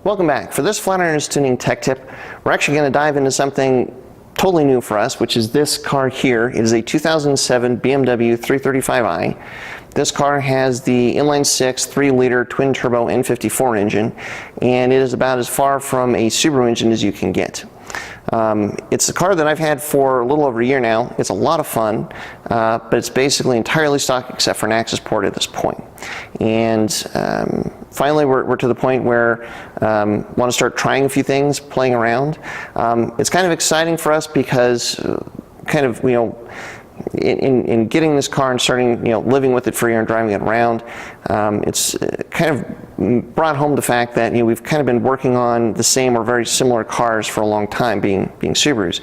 Welcome back. For this flat iron tuning tech tip, we're actually going to dive into something totally new for us, which is this car here. It is a 2007 BMW 335i. This car has the inline-six 3-liter twin-turbo N54 engine, and it is about as far from a Subaru engine as you can get. It's a car that I've had for a little over a year now. It's a lot of fun, but it's basically entirely stock except for an access port at this point. And finally, we're to the point where want to start trying a few things, playing around. It's kind of exciting for us because in getting this car and starting, living with it for a year and driving it around, it's kind of brought home the fact that we've kind of been working on the same or very similar cars for a long time, being Subarus,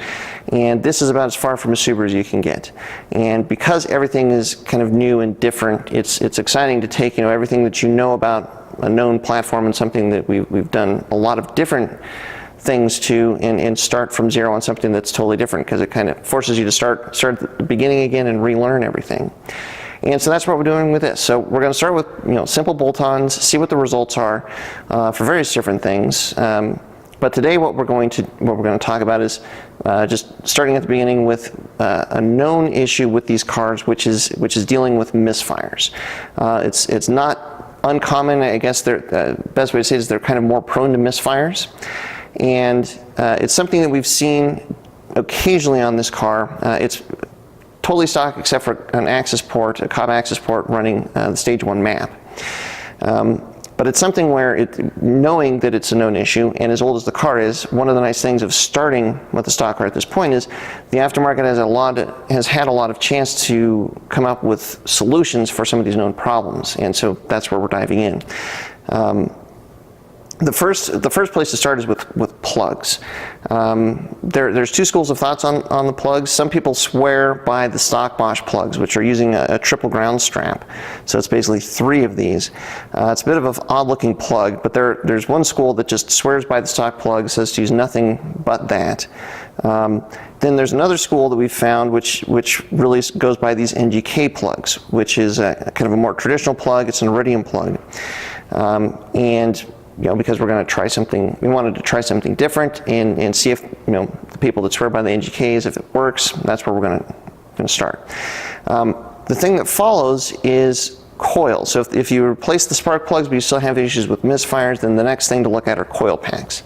and this is about as far from a Subaru as you can get. And because everything is kind of new and different, it's exciting to take everything that you know about a known platform and something that we've done a lot of different things to, and start from zero on something that's totally different, because it kind of forces you to start at the beginning again and relearn everything. And so that's what we're doing with this. So we're going to start with simple bolt-ons, see what the results are for various different things. But today what we're going to talk about is just starting at the beginning with a known issue with these cars, which is dealing with misfires. It's not uncommon. I guess the best way to say it is they're kind of more prone to misfires. And it's something that we've seen occasionally on this car. It's totally stock except for an access port, a Cobb access port running the Stage 1 map. But it's something where, knowing that it's a known issue, and as old as the car is, one of the nice things of starting with the stock car at this point is the aftermarket has had a lot of chance to come up with solutions for some of these known problems, and so that's where we're diving in. The first place to start is with plugs. There's two schools of thoughts on the plugs. Some people swear by the stock Bosch plugs, which are using a triple ground strap. So it's basically 3 of these. It's a bit of an odd looking plug, but there's one school that just swears by the stock plug, says to use nothing but that. Then there's another school that we've found which really goes by these NGK plugs, which is a kind of a more traditional plug. It's an iridium plug. And because we're going to try something, we wanted to try something different and see if the people that swear by the NGKs, if it works. That's where we're going to start. The thing that follows is coils. So if you replace the spark plugs but you still have issues with misfires, then the next thing to look at are coil packs.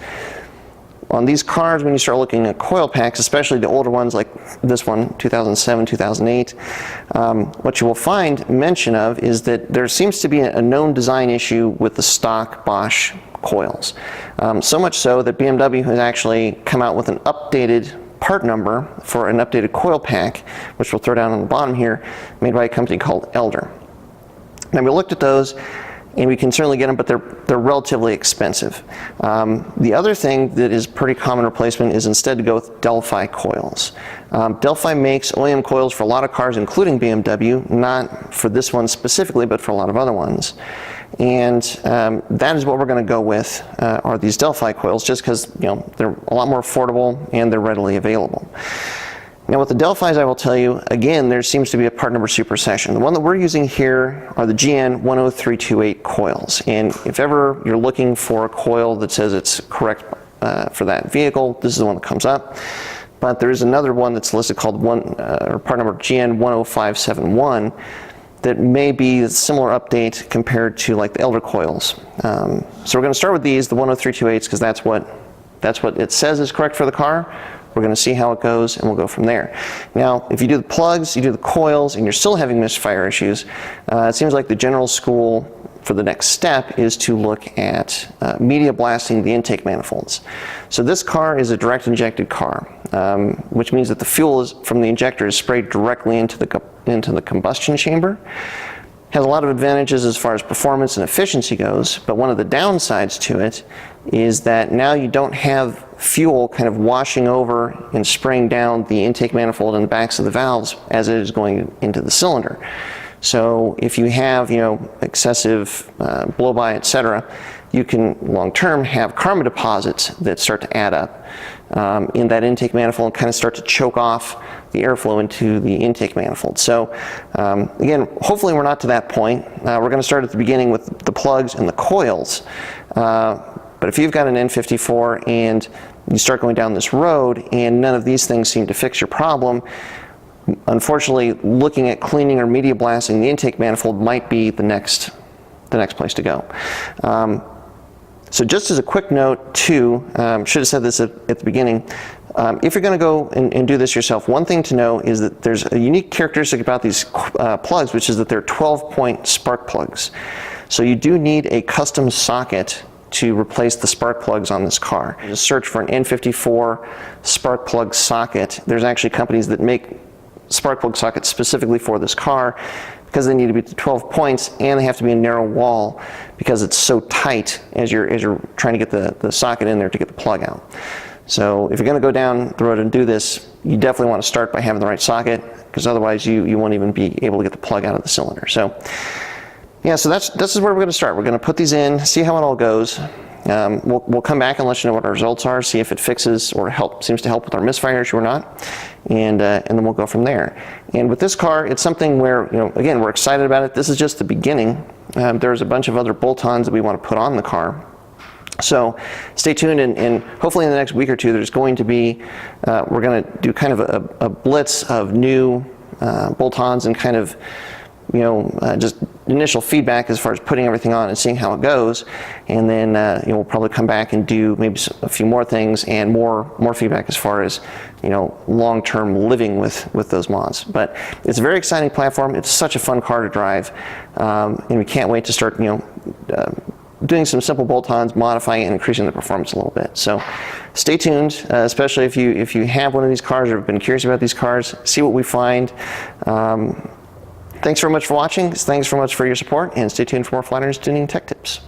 On these cars, when you start looking at coil packs, especially the older ones like this one, 2007, 2008, what you will find mention of is that there seems to be a known design issue with the stock Bosch coils. So much so that BMW has actually come out with an updated part number for an updated coil pack, which we'll throw down on the bottom here, made by a company called Elder. Now we looked at those, and we can certainly get them, but they're relatively expensive. The other thing that is pretty common replacement is instead to go with Delphi coils. Delphi makes OEM coils for a lot of cars, including BMW, not for this one specifically, but for a lot of other ones. And that is what we're going to go with, are these Delphi coils, just because they're a lot more affordable and they're readily available. Now with the Delphis, I will tell you, again, there seems to be a part number supersession. The one that we're using here are the GN 10328 coils. And if ever you're looking for a coil that says it's correct for that vehicle, this is the one that comes up. But there is another one that's listed called part number GN 10571 that may be a similar update compared to like the Elder coils. So we're going to start with these, the 10328s, because that's what it says is correct for the car. We're going to see how it goes, and we'll go from there. Now, if you do the plugs, you do the coils, and you're still having misfire issues, it seems like the general school for the next step is to look at media blasting the intake manifolds. So this car is a direct injected car, which means that the fuel from the injector is sprayed directly into the combustion chamber. Has a lot of advantages as far as performance and efficiency goes, but one of the downsides to it is that now you don't have fuel kind of washing over and spraying down the intake manifold and the backs of the valves as it is going into the cylinder. So if you have excessive blow-by, etc., you can long-term have carbon deposits that start to add up in that intake manifold and kind of start to choke off the airflow into the intake manifold. So again, hopefully we're not to that point. We're going to start at the beginning with the plugs and the coils. But if you've got an N54 and you start going down this road and none of these things seem to fix your problem, unfortunately, looking at cleaning or media blasting the intake manifold might be the next place to go. So just as a quick note too, should have said this at the beginning, if you're going to go and do this yourself, one thing to know is that there's a unique characteristic about these plugs, which is that they're 12-point spark plugs. So you do need a custom socket to replace the spark plugs on this car. Just search for an N54 spark plug socket. There's actually companies that make spark plug sockets specifically for this car, because they need to be 12 points and they have to be a narrow wall because it's so tight as you're trying to get the socket in there to get the plug out. So if you're going to go down the road and do this, you definitely want to start by having the right socket, because otherwise you won't even be able to get the plug out of the cylinder. So yeah, so this is where we're going to start. We're going to put these in, see how it all goes. We'll come back and let you know what our results are, see if it fixes or seems to help with our misfire issue or not, and then we'll go from there. And with this car, it's something where, again, we're excited about it. This is just the beginning. There's a bunch of other bolt-ons that we want to put on the car. So stay tuned, and hopefully in the next week or two, there's going to be, we're going to do kind of a blitz of new bolt-ons and kind of, just initial feedback as far as putting everything on and seeing how it goes, and then we'll probably come back and do maybe a few more things and more feedback as far as long-term living with those mods. But it's a very exciting platform. It's such a fun car to drive, and we can't wait to start doing some simple bolt-ons, modifying and increasing the performance a little bit. So stay tuned, especially if you have one of these cars or have been curious about these cars. See what we find. Thanks very much for watching. Thanks very much for your support, and stay tuned for more Flatirons Tuning Tech Tips.